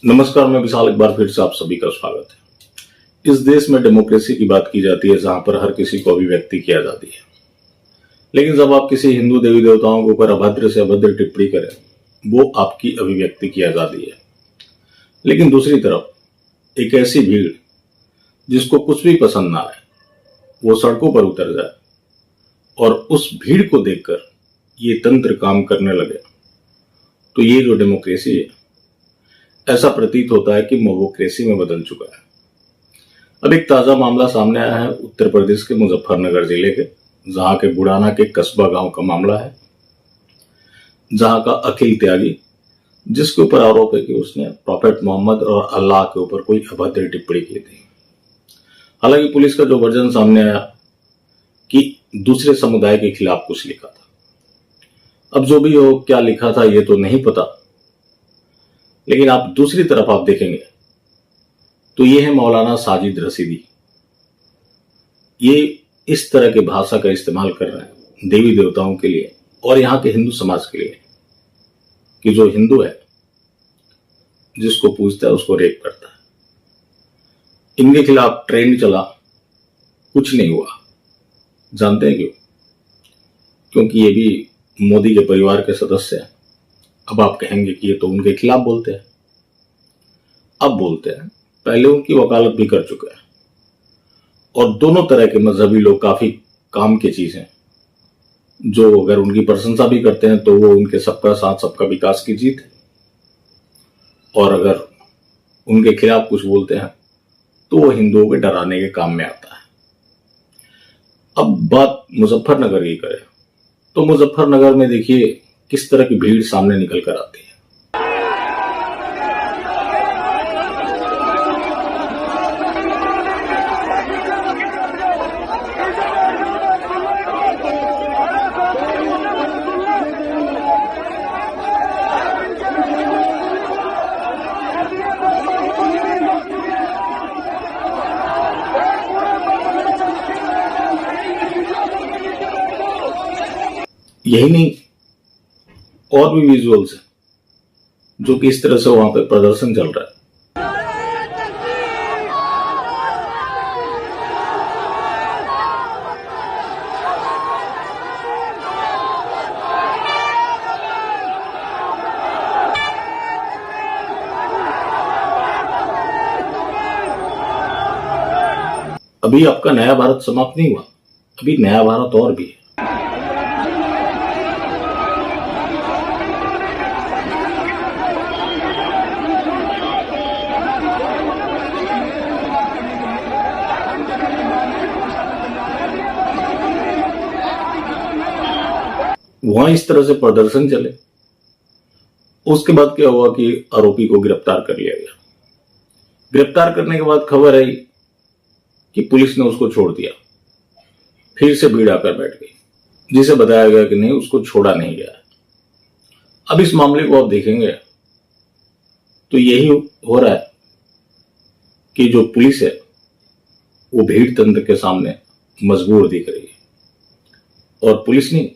नमस्कार, मैं विशाल। एक बार फिर से आप सभी का स्वागत है। इस देश में डेमोक्रेसी की बात की जाती है, जहां पर हर किसी को अभिव्यक्ति की आजादी है। लेकिन जब आप किसी हिंदू देवी देवताओं के ऊपर अभद्र से अभद्र टिप्पणी करें, वो आपकी अभिव्यक्ति की आजादी है। लेकिन दूसरी तरफ एक ऐसी भीड़ जिसको कुछ भी पसंद ना आए, वो सड़कों पर उतर जाए और उस भीड़ को देखकर ये तंत्र काम करने लगे, तो ये जो डेमोक्रेसी है, ऐसा प्रतीत होता है कि मोबोक्रेसी में बदल चुका है। अब एक ताजा मामला सामने आया है उत्तर प्रदेश के मुजफ्फरनगर जिले के, जहां के बुढ़ाना के कस्बा गांव का मामला है, जहां का अखिल त्यागी, जिसके ऊपर आरोप है कि उसने प्रॉफेट मोहम्मद और अल्लाह के ऊपर कोई अभद्र टिप्पणी की थी। हालांकि पुलिस का जो वर्जन सामने आया कि दूसरे समुदाय के खिलाफ कुछ लिखा था। अब जो भी हो, क्या लिखा था ये तो नहीं पता, लेकिन आप दूसरी तरफ आप देखेंगे तो ये है मौलाना साजिद रशीदी। ये इस तरह की भाषा का इस्तेमाल कर रहे हैं देवी देवताओं के लिए और यहां के हिंदू समाज के लिए कि जो हिंदू है, जिसको पूजता है उसको रेप करता है। इनके खिलाफ ट्रेंड चला, कुछ नहीं हुआ। जानते हैं क्यों? क्योंकि ये भी मोदी के परिवार के सदस्य हैं। अब आप कहेंगे कि ये तो उनके खिलाफ बोलते हैं। अब बोलते हैं, पहले उनकी वकालत भी कर चुके हैं। और दोनों तरह के मजहबी लोग काफी काम की चीज हैं, जो अगर उनकी प्रशंसा भी करते हैं तो वो उनके सबका साथ सबका विकास की जीत है, और अगर उनके खिलाफ कुछ बोलते हैं तो वो हिंदुओं के डराने के काम में आता है। अब बात मुजफ्फरनगर की करें तो मुजफ्फरनगर में देखिए किस तरह की भीड़ सामने निकल कर आती है। यही नहीं, और भी विजुअल्स हैं जो कि इस तरह से वहां पे प्रदर्शन चल रहा है। अभी आपका नया भारत समाप्त नहीं हुआ, अभी नया भारत और भी है। वहां इस तरह से प्रदर्शन चले, उसके बाद क्या हुआ कि आरोपी को गिरफ्तार कर लिया गया। गिरफ्तार करने के बाद खबर आई कि पुलिस ने उसको छोड़ दिया। फिर से भीड़ आकर बैठ गई, जिसे बताया गया कि नहीं, उसको छोड़ा नहीं गया। अब इस मामले को आप देखेंगे तो यही हो रहा है कि जो पुलिस है वो भीड़ तंत्र के सामने मजबूर दिख रही है, और पुलिस नहीं,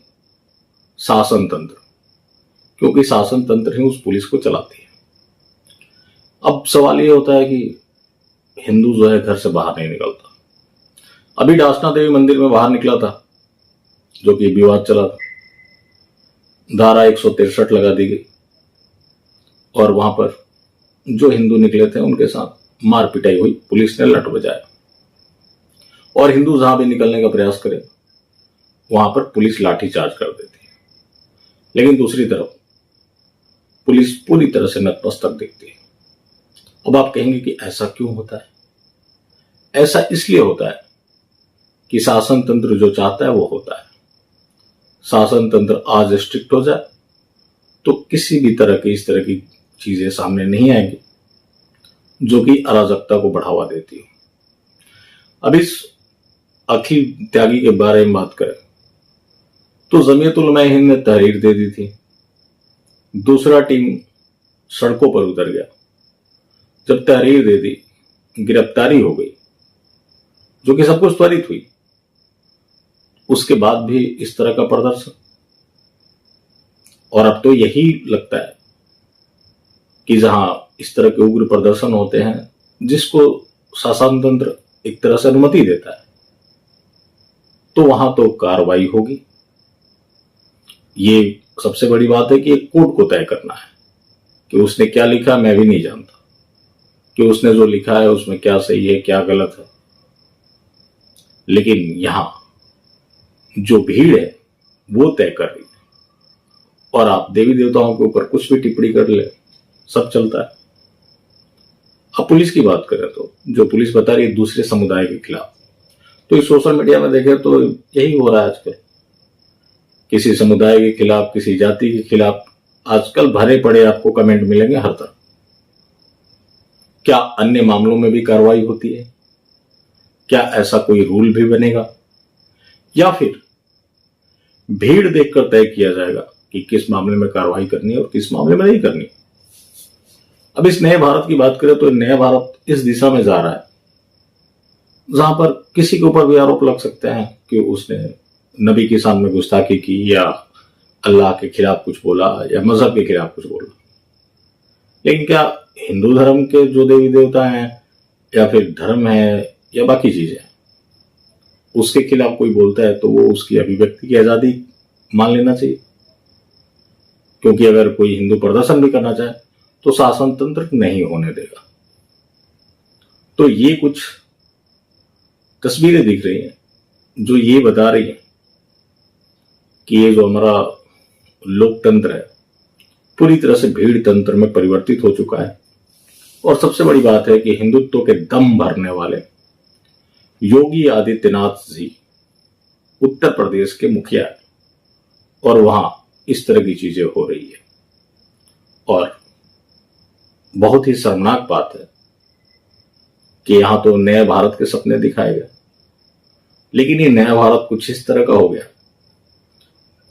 शासन तंत्र, क्योंकि शासन तंत्र ही उस पुलिस को चलाती है। अब सवाल ये होता है कि हिंदू जो है घर से बाहर नहीं निकलता। अभी डासना देवी मंदिर में बाहर निकला था, जो कि विवाद चला था। धारा 163 लगा दी गई और वहां पर जो हिंदू निकले थे उनके साथ मार पिटाई हुई, पुलिस ने लठ बजाया। और हिंदू जहां भी निकलने का प्रयास करे वहां पर पुलिस लाठीचार्ज कर देती है। लेकिन दूसरी तरफ पुलिस पूरी तरह से नतमस्तक दिखती है। अब आप कहेंगे कि ऐसा क्यों होता है? ऐसा इसलिए होता है कि शासन तंत्र जो चाहता है वो होता है। शासन तंत्र आज स्ट्रिक्ट हो जाए तो किसी भी तरह की इस तरह की चीजें सामने नहीं आएंगी जो कि अराजकता को बढ़ावा देती है। अब इस अखिल त्यागी के बारे में बात करें तो जमीयत उलमा हिंद ने तहरीर दे दी थी। दूसरा टीम सड़कों पर उतर गया। जब तहरीर दे दी, गिरफ्तारी हो गई, जो कि सब कुछ त्वरित हुई, उसके बाद भी इस तरह का प्रदर्शन। और अब तो यही लगता है कि जहां इस तरह के उग्र प्रदर्शन होते हैं जिसको शासन तंत्र एक तरह से अनुमति देता है, तो वहां तो कार्रवाई होगी। ये सबसे बड़ी बात है कि एक कोर्ट को तय करना है कि उसने क्या लिखा। मैं भी नहीं जानता कि उसने जो लिखा है उसमें क्या सही है क्या गलत है, लेकिन यहां जो भीड़ है वो तय कर रही है। और आप देवी देवताओं के ऊपर कुछ भी टिप्पणी कर ले, सब चलता है। अब पुलिस की बात करें तो जो पुलिस बता रही है दूसरे समुदाय के खिलाफ, तो इस सोशल मीडिया में देखें तो यही हो रहा है आजकल। किसी समुदाय के खिलाफ, किसी जाति के खिलाफ आजकल भरे पड़े आपको कमेंट मिलेंगे हर तरफ। क्या अन्य मामलों में भी कार्रवाई होती है? क्या ऐसा कोई रूल भी बनेगा, या फिर भीड़ देखकर तय किया जाएगा कि किस मामले में कार्रवाई करनी है और किस मामले में नहीं करनी? अब इस नए भारत की बात करें तो नया भारत इस दिशा में जा रहा है जहां पर किसी के ऊपर भी आरोप लग सकते हैं कि उसने नबी के सामने गुस्ताखी की, या अल्लाह के खिलाफ कुछ बोला, या मजहब के खिलाफ कुछ बोला। लेकिन क्या हिंदू धर्म के जो देवी देवता हैं, या फिर धर्म है, या बाकी चीजें, उसके खिलाफ कोई बोलता है तो वो उसकी अभिव्यक्ति की आजादी मान लेना चाहिए? क्योंकि अगर कोई हिंदू प्रदर्शन भी करना चाहे तो शासन तंत्र नहीं होने देगा। तो ये कुछ तस्वीरें दिख रही हैं जो ये बता रही हैं कि ये जो हमारा लोकतंत्र है पूरी तरह से भीड़ तंत्र में परिवर्तित हो चुका है। और सबसे बड़ी बात है कि हिंदुत्व के दम भरने वाले योगी आदित्यनाथ जी उत्तर प्रदेश के मुखिया है, और वहां इस तरह की चीजें हो रही है। और बहुत ही शर्मनाक बात है कि यहां तो नए भारत के सपने दिखाए गए, लेकिन ये नया भारत कुछ इस तरह का हो गया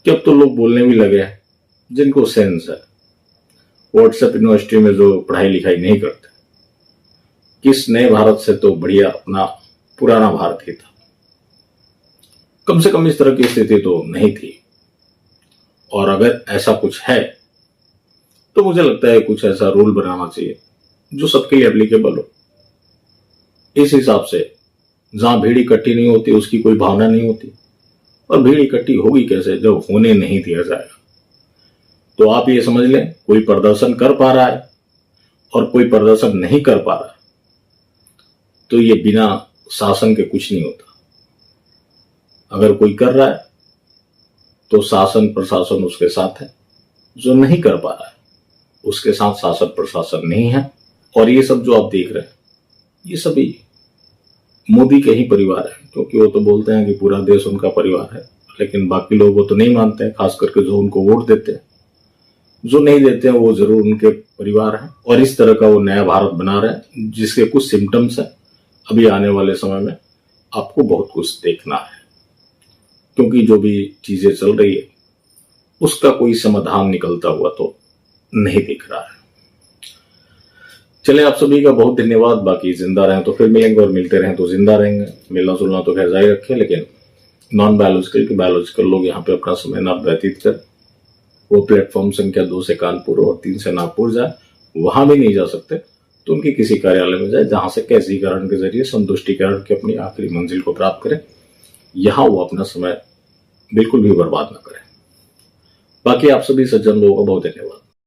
कि अब तो लोग बोलने भी लगे हैं जिनको सेंस है। व्हाट्सएप यूनिवर्सिटी में जो पढ़ाई लिखाई नहीं करते, किस नए भारत से तो बढ़िया अपना पुराना भारत ही था। कम से कम इस तरह की स्थिति तो नहीं थी। और अगर ऐसा कुछ है तो मुझे लगता है कुछ ऐसा रूल बनाना चाहिए जो सबके लिए एप्लीकेबल हो। इस हिसाब से जहां भीड़ इकट्ठी नहीं होती उसकी कोई भावना नहीं होती, और भीड़ इकट्ठी होगी कैसे जब होने नहीं दिया जाएगा। तो आप ये समझ लें, कोई प्रदर्शन कर पा रहा है और कोई प्रदर्शन नहीं कर पा रहा है, तो ये बिना शासन के कुछ नहीं होता। अगर कोई कर रहा है तो शासन प्रशासन उसके साथ है, जो नहीं कर पा रहा है उसके साथ शासन प्रशासन नहीं है। और ये सब जो आप देख रहे हैं ये सभी मोदी के ही परिवार है, क्योंकि वो तो बोलते हैं कि पूरा देश उनका परिवार है, लेकिन बाकी लोग वो तो नहीं मानते हैं, खास करके जो उनको वोट देते हैं। जो नहीं देते हैं वो जरूर उनके परिवार है, और इस तरह का वो नया भारत बना रहे हैं जिसके कुछ सिम्टम्स है। अभी आने वाले समय में आपको बहुत कुछ देखना है, क्योंकि जो भी चीजें चल रही है उसका कोई समाधान निकलता हुआ तो नहीं दिख रहा है। चले, आप सभी का बहुत धन्यवाद। बाकी जिंदा रहें तो फिर मिलेंगे, और मिलते रहें तो जिंदा रहेंगे। मिलना जुलना तो खैर जारी रखें, लेकिन नॉन बायोलॉजिकल के बायोलॉजिकल लोग यहाँ पे अपना समय ना व्यतीत करें। वो प्लेटफॉर्म संख्या 2 से कानपुर और 3 से नागपुर जाए, वहां भी नहीं जा सकते तो उनके किसी कार्यालय में जाए जहां से कैसीकरण के जरिए संतुष्टिकरण की अपनी आखिरी मंजिल को प्राप्त करें। यहां वो अपना समय बिल्कुल भी बर्बाद न करें। बाकी आप सभी सज्जन लोगों का बहुत धन्यवाद।